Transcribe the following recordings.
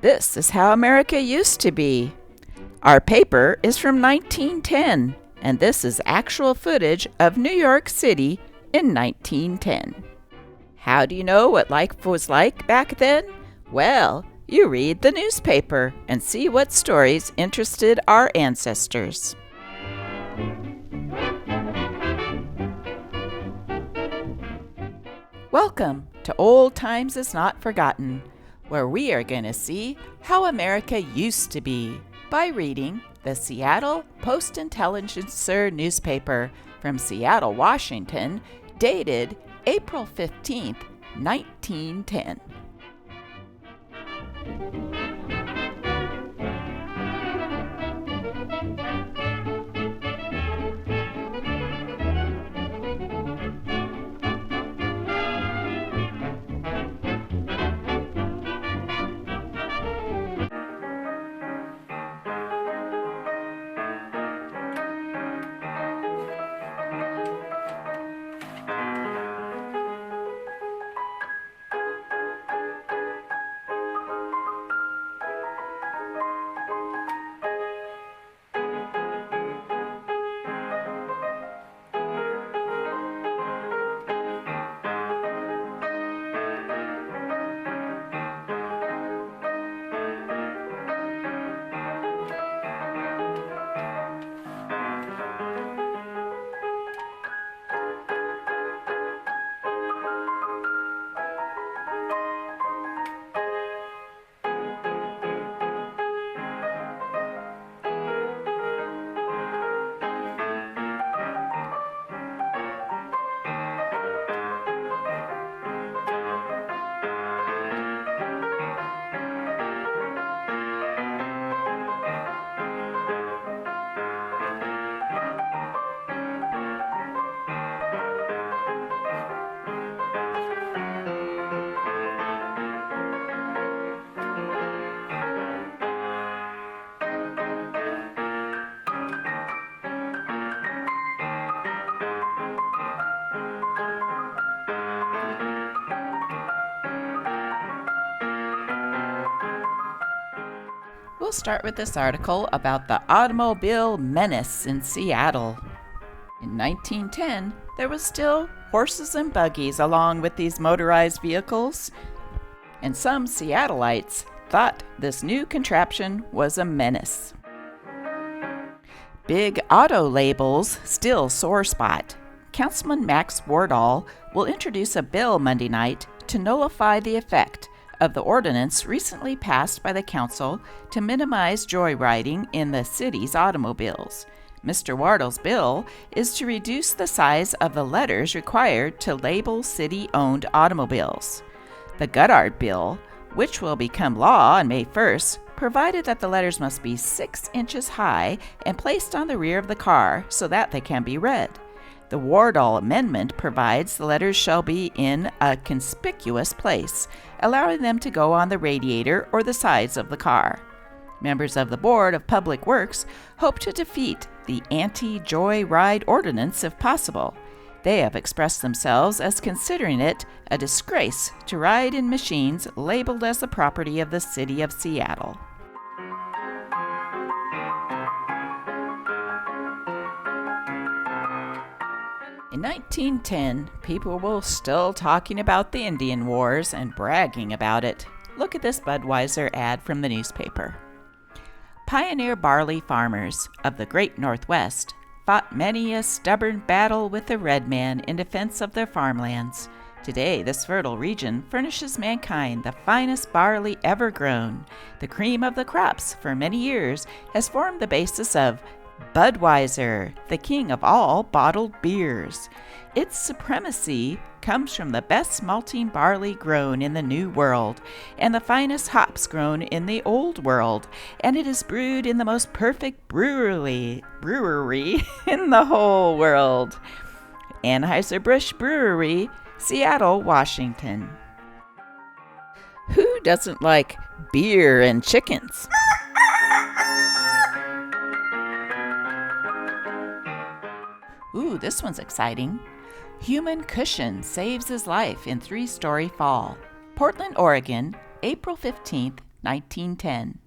This is how America used to be. Our paper is from 1910, and this is actual footage of New York City in 1910. How do you know what life was like back then? Well, you read the newspaper and see what stories interested our ancestors. Welcome to Old Times Is Not Forgotten, where we are going to see how America used to be by reading the Seattle Post-Intelligencer newspaper from Seattle, Washington, dated April 15th, 1910. We'll start with this article about the automobile menace in Seattle. In 1910, there was still horses and buggies along with these motorized vehicles, and some Seattleites thought this new contraption was a menace. Big auto labels still sore spot. Councilman Max Wardall will introduce a bill Monday night to nullify the effect of the ordinance recently passed by the council to minimize joyriding in the city's automobiles. Mr. Wardle's bill is to reduce the size of the letters required to label city-owned automobiles. The Goddard bill, which will become law on May 1st, provided that the letters must be 6 inches high and placed on the rear of the car so that they can be read. The Wardall Amendment provides the letters shall be in a conspicuous place, allowing them to go on the radiator or the sides of the car. Members of the Board of Public Works hope to defeat the anti-joyride ordinance if possible. They have expressed themselves as considering it a disgrace to ride in machines labeled as the property of the City of Seattle. In 1910, people were still talking about the Indian Wars and bragging about it. Look at this Budweiser ad from the newspaper. Pioneer barley farmers of the Great Northwest fought many a stubborn battle with the red man in defense of their farmlands. Today, this fertile region furnishes mankind the finest barley ever grown. The cream of the crops for many years has formed the basis of Budweiser, the king of all bottled beers. Its supremacy comes from the best malting barley grown in the New World and the finest hops grown in the Old World, and it is brewed in the most perfect brewery in the whole world. Anheuser-Busch Brewery, Seattle, Washington. Who doesn't like beer and chickens? Ooh, this one's exciting. Human cushion saves his life in 3-story fall. Portland, Oregon, April 15th, 1910.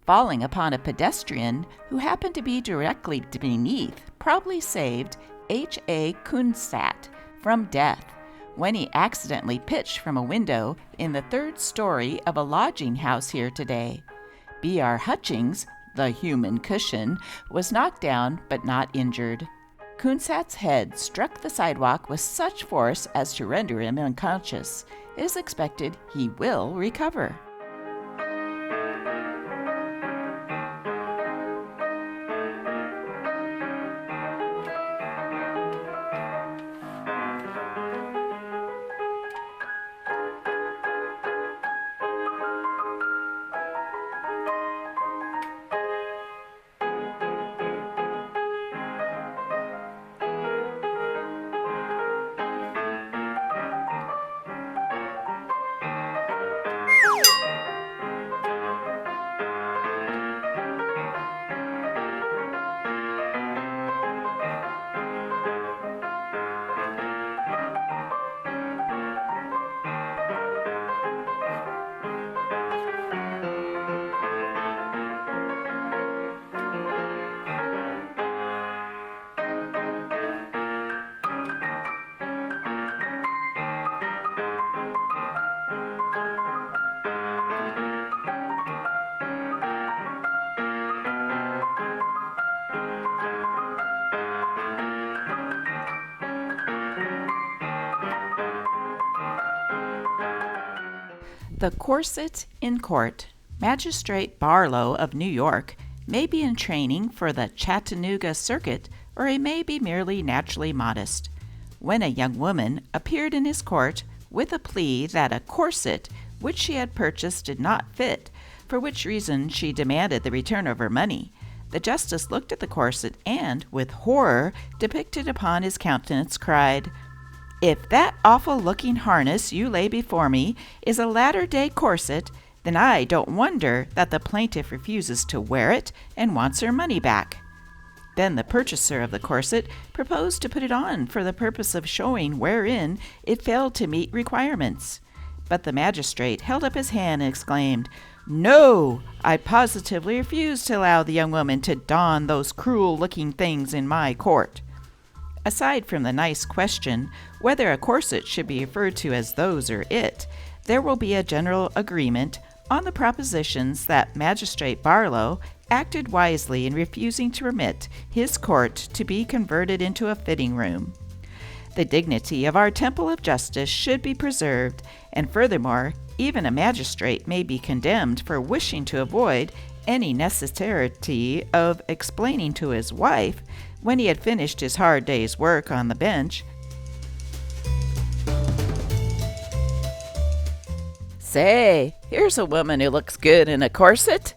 Falling upon a pedestrian who happened to be directly beneath probably saved H.A. Coonsat from death when he accidentally pitched from a window in the third story of a lodging house here today. B.R. Hutchings, the human cushion, was knocked down but not injured. Coonsat's head struck the sidewalk with such force as to render him unconscious. It is expected he will recover. The Corset in Court. Magistrate Barlow of New York may be in training for the Chattanooga Circuit, or he may be merely naturally modest. When a young woman appeared in his court with a plea that a corset which she had purchased did not fit, for which reason she demanded the return of her money, the justice looked at the corset and, with horror depicted upon his countenance, cried, "If that awful-looking harness you lay before me is a latter-day corset, then I don't wonder that the plaintiff refuses to wear it and wants her money back." Then the purchaser of the corset proposed to put it on for the purpose of showing wherein it failed to meet requirements. But the magistrate held up his hand and exclaimed, "No, I positively refuse to allow the young woman to don those cruel-looking things in my court." Aside from the nice question whether a corset should be referred to as those or it, there will be a general agreement on the propositions that Magistrate Barlow acted wisely in refusing to permit his court to be converted into a fitting room. The dignity of our temple of justice should be preserved, and furthermore, even a magistrate may be condemned for wishing to avoid any necessity of explaining to his wife, when he had finished his hard day's work on the bench, "Say, here's a woman who looks good in a corset."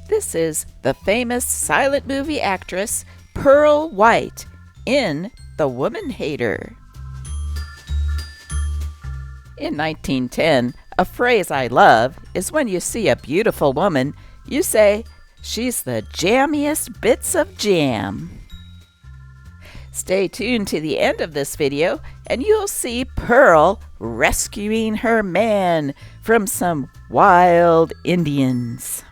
This is the famous silent movie actress Pearl White in The Woman Hater. In 1910, a phrase I love is when you see a beautiful woman, you say, "She's the jammiest bits of jam." Stay tuned to the end of this video and you'll see Pearl rescuing her man from some wild Indians.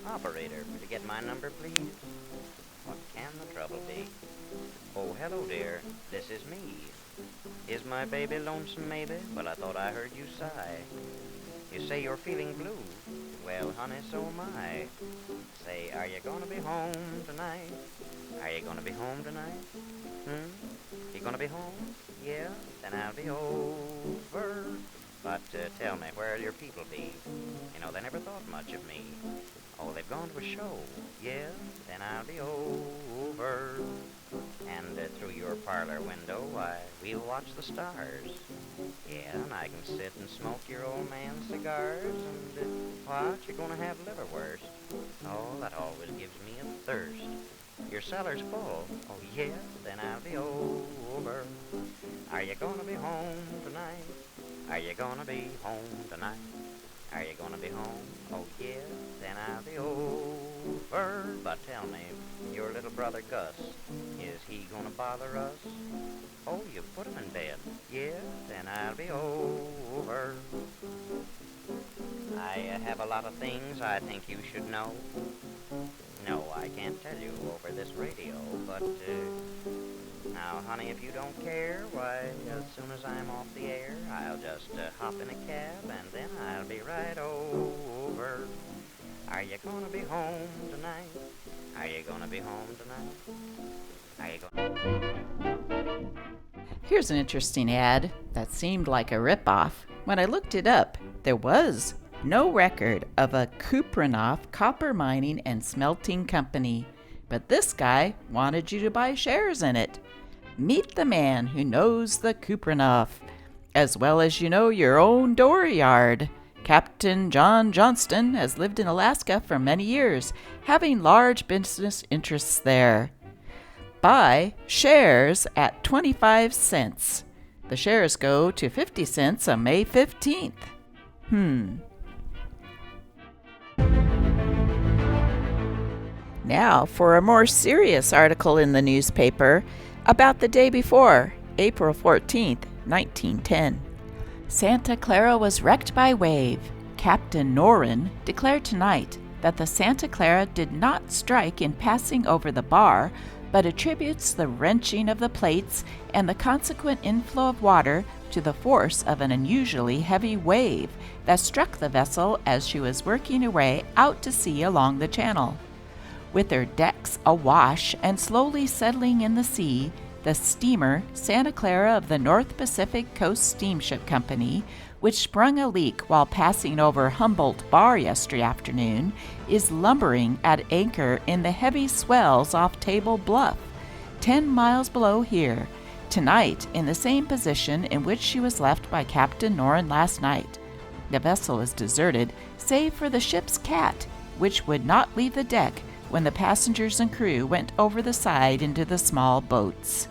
Operator, will you get my number, please? What can the trouble be? Oh, hello, dear. This is me. Is my baby lonesome, maybe? Well, I thought I heard you sigh. You say you're feeling blue. Well, honey, so am I. Say, are you gonna be home tonight? Are you gonna be home tonight? You gonna be home? Yeah? Then I'll be over. But tell me, where'll your people be? You know, they never thought much of me. Oh, they've gone to a show. Yeah? Then I'll be over. And through your parlor window, why, we'll watch the stars. Yeah, and I can sit and smoke your old man's cigars, and what, you're gonna have liverwurst. Oh, that always gives me a thirst. Your cellar's full. Oh, yeah, then I'll be over. Are you gonna be home tonight? Are you gonna be home tonight? Are you gonna be home? Oh, yeah, then I'll be over. But tell me, your little brother Gus, is he gonna bother us? Oh, you put him in bed. Yeah, then I'll be over. I have a lot of things I think you should know. No, I can't tell you over this radio, but, now, honey, if you don't care, why, as soon as I'm off the air, I'll just hop in a cab, and then I'll be right over. Are you gonna be home tonight? Are you gonna be home tonight? Are you gonna... Here's an interesting ad that seemed like a ripoff. When I looked it up, there was no record of a Kupranoff copper mining and smelting company, but this guy wanted you to buy shares in it. Meet the man who knows the Kupranoff, as well as you know your own dooryard. Captain John Johnston has lived in Alaska for many years, having large business interests there. Buy shares at 25 cents. The shares go to 50 cents on May 15th. Now for a more serious article in the newspaper about the day before, April 14th, 1910. Santa Clara was wrecked by wave. Captain Norin declared tonight that the Santa Clara did not strike in passing over the bar, but attributes the wrenching of the plates and the consequent inflow of water to the force of an unusually heavy wave that struck the vessel as she was working her way out to sea along the channel. With her decks awash and slowly settling in the sea, the steamer Santa Clara of the North Pacific Coast Steamship Company, which sprung a leak while passing over Humboldt Bar yesterday afternoon, is lumbering at anchor in the heavy swells off Table Bluff, 10 miles below here, tonight in the same position in which she was left by Captain Norin last night. The vessel is deserted, save for the ship's cat, which would not leave the deck when the passengers and crew went over the side into the small boats.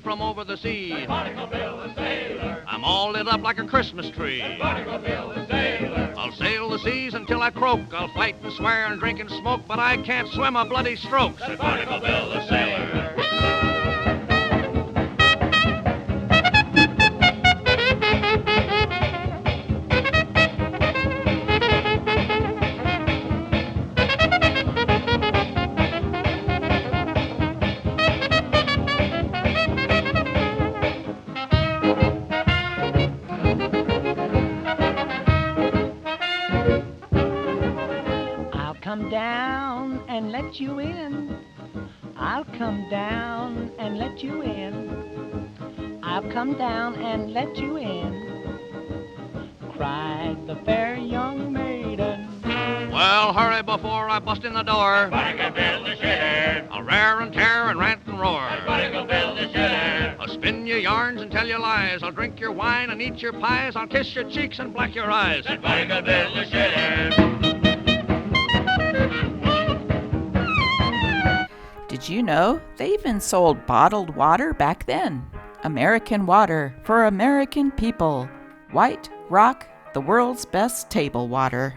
From over the sea. I'm all lit up like a Christmas tree. I'll sail the seas until I croak. I'll fight and swear and drink and smoke, but I can't swim a bloody stroke, said Barnacle Bill the sailor. You in. I'll come down and let you in. I'll come down and let you in, cried the fair young maiden. Well, hurry before I bust in the door. Barnacle Bill the shithead. I'll rear and tear and rant and roar. Barnacle Bill the shithead. I'll spin your yarns and tell you lies. I'll drink your wine and eat your pies. I'll kiss your cheeks and black your eyes. Said Barnacle Bill the shithead. Did you know they even sold bottled water back then? American water for American people. White Rock, the world's best table water.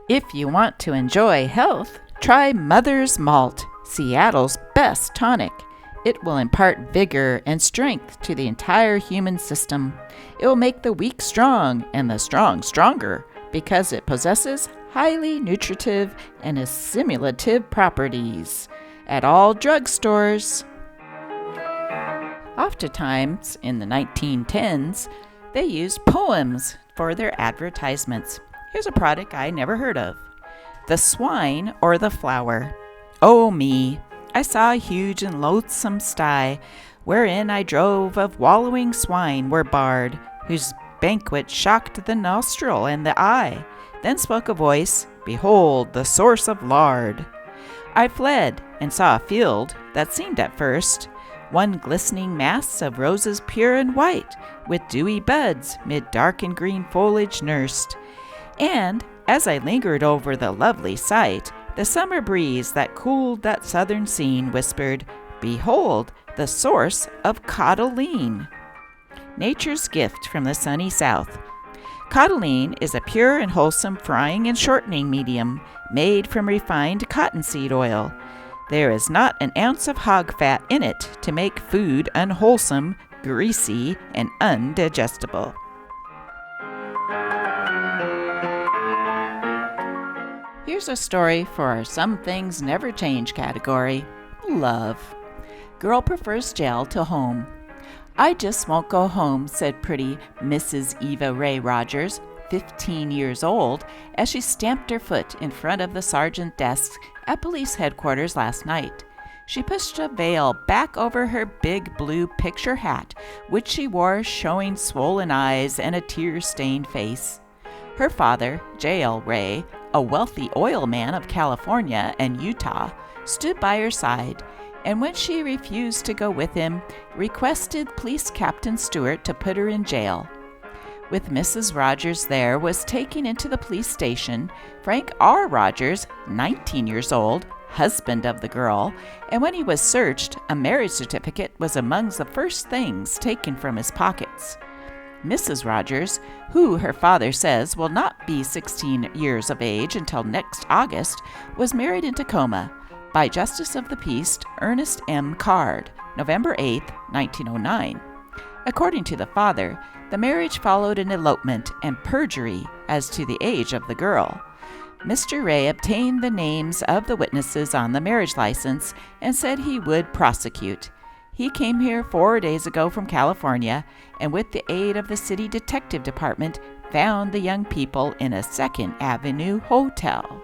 If you want to enjoy health, Try Mother's Malt, Seattle's best tonic. It will impart vigor and strength to the entire human system. It will make the weak strong and the strong stronger because it possesses highly nutritive and assimilative properties. At all drugstores. Oftentimes, in the 1910s, they used poems for their advertisements. Here's a product I never heard of. The swine or the flower. Oh me, I saw a huge and loathsome sty, wherein I drove of wallowing swine were barred, whose banquet shocked the nostril and the eye. Then spoke a voice, Behold the source of lard. I fled, and saw a field that seemed at first one glistening mass of roses pure and white, with dewy buds mid dark and green foliage nursed. And, as I lingered over the lovely sight, the summer breeze that cooled that southern scene whispered, Behold the source of Cottolene. Nature's gift from the sunny south. Cottolene is a pure and wholesome frying and shortening medium made from refined cottonseed oil. There is not an ounce of hog fat in it to make food unwholesome, greasy, and undigestible. Here's a story for our Some Things Never Change category. Love. Girl prefers jail to home. I just won't go home, said pretty Mrs. Eva Ray Rogers, 15 years old, as she stamped her foot in front of the sergeant's desk at police headquarters last night. She pushed a veil back over her big blue picture hat, which she wore showing swollen eyes and a tear-stained face. Her father, J.L. Ray, a wealthy oil man of California and Utah, stood by her side, and when she refused to go with him, requested Police Captain Stewart to put her in jail. With Mrs. Rogers there was taken into the police station Frank R. Rogers, 19 years old, husband of the girl, and when he was searched, a marriage certificate was among the first things taken from his pockets. Mrs. Rogers, who her father says will not be 16 years of age until next August, was married in Tacoma by Justice of the Peace Ernest M. Card, November 8, 1909. According to the father, the marriage followed an elopement and perjury as to the age of the girl. Mr. Ray obtained the names of the witnesses on the marriage license and said he would prosecute. He came here 4 days ago from California, and with the aid of the city detective department, found the young people in a 2nd Avenue hotel.